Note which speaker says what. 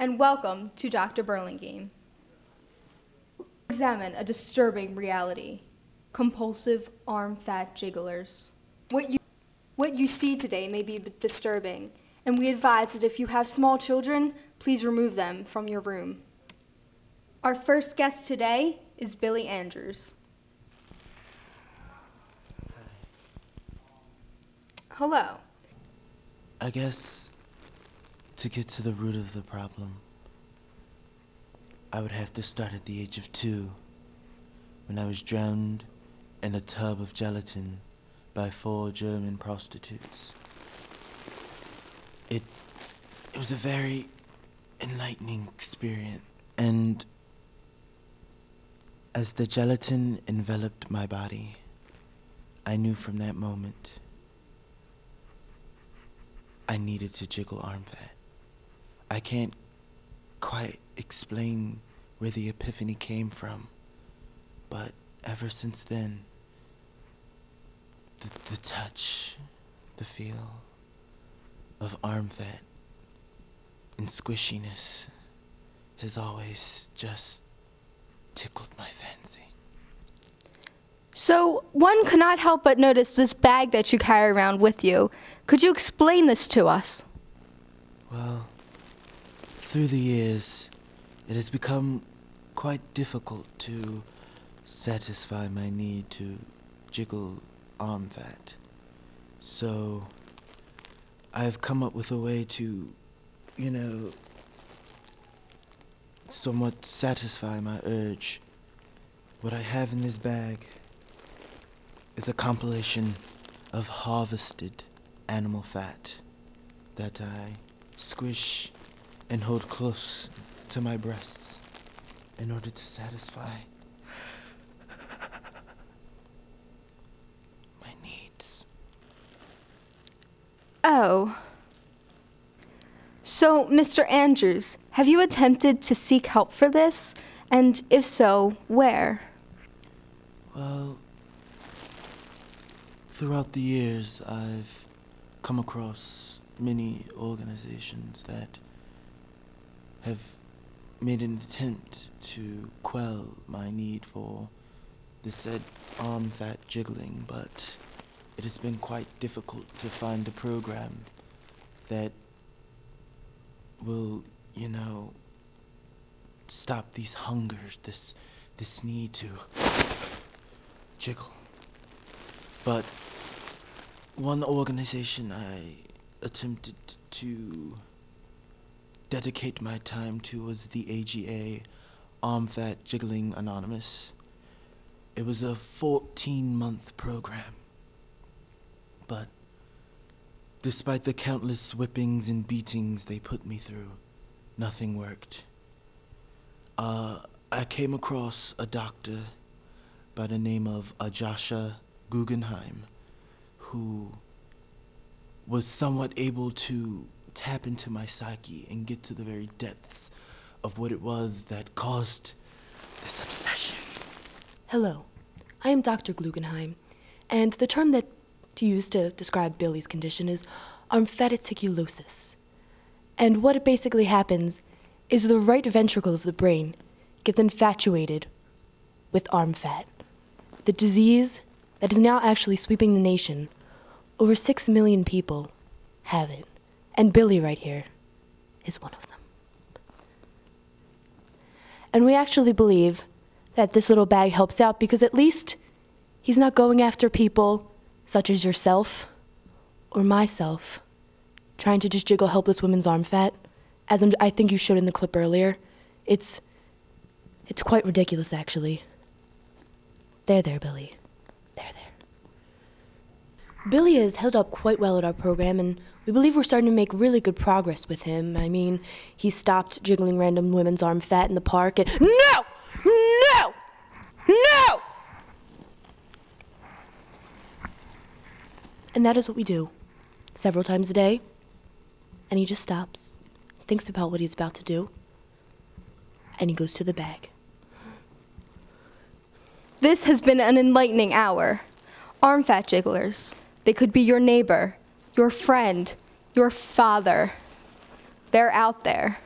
Speaker 1: and welcome to Dr. Burlingame. Examine a disturbing reality: compulsive arm fat jigglers. What you see today may be disturbing, and we advise that if you have small children, please remove them from your room. Our first guest today is Billy Andrews. Hello.
Speaker 2: I guess to get to the root of the problem, I would have to start at the age of 2, when I was drowned in a tub of gelatin by 4 German prostitutes. It was a very enlightening experience, and as the gelatin enveloped my body, I knew from that moment I needed to jiggle arm fat. I can't quite explain where the epiphany came from, but ever since then, the touch, the feel of arm fat and squishiness has always just tickled my fancy.
Speaker 1: So one could not help but notice this bag that you carry around with you. Could you explain this to us?
Speaker 2: Well, through the years, it has become quite difficult to satisfy my need to jiggle arm fat. So I've come up with a way to, somewhat satisfy my urge. What I have in this bag is a compilation of harvested animal fat that I squish and hold close to my breasts in order to satisfy my needs.
Speaker 1: Oh. So, Mr. Andrews, have you attempted to seek help for this? And if so, where?
Speaker 2: Well, throughout the years, I've come across many organizations that have made an attempt to quell my need for the said arm fat jiggling, but it has been quite difficult to find a program that will, stop these hungers, this need to jiggle. But one organization I attempted to dedicate my time to was the AGA, Arm Fat Jiggling Anonymous. It was a 14-month program, but despite the countless whippings and beatings they put me through, nothing worked. I came across a doctor by the name of Ajasha Guggenheim, who was somewhat able to tap into my psyche and get to the very depths of what it was that caused this obsession.
Speaker 3: Hello, I am Dr. Guggenheim, and the term that to use to describe Billy's condition is armfaticulosis. And what it basically happens is the right ventricle of the brain gets infatuated with arm fat. The disease that is now actually sweeping the nation. Over 6 million people have it, and Billy right here is one of them. And we actually believe that this little bag helps out because at least he's not going after people such as yourself or myself, trying to just jiggle helpless women's arm fat, as I think you showed in the clip earlier. It's quite ridiculous, actually. There, Billy. There. Billy has held up quite well at our program, and we believe we're starting to make really good progress with him. I mean, he stopped jiggling random women's arm fat in the park and— No! And that is what we do, several times a day, and he just stops, thinks about what he's about to do, and he goes to the bag.
Speaker 1: This has been an enlightening hour. Arm fat jigglers. They could be your neighbor, your friend, your father. They're out there.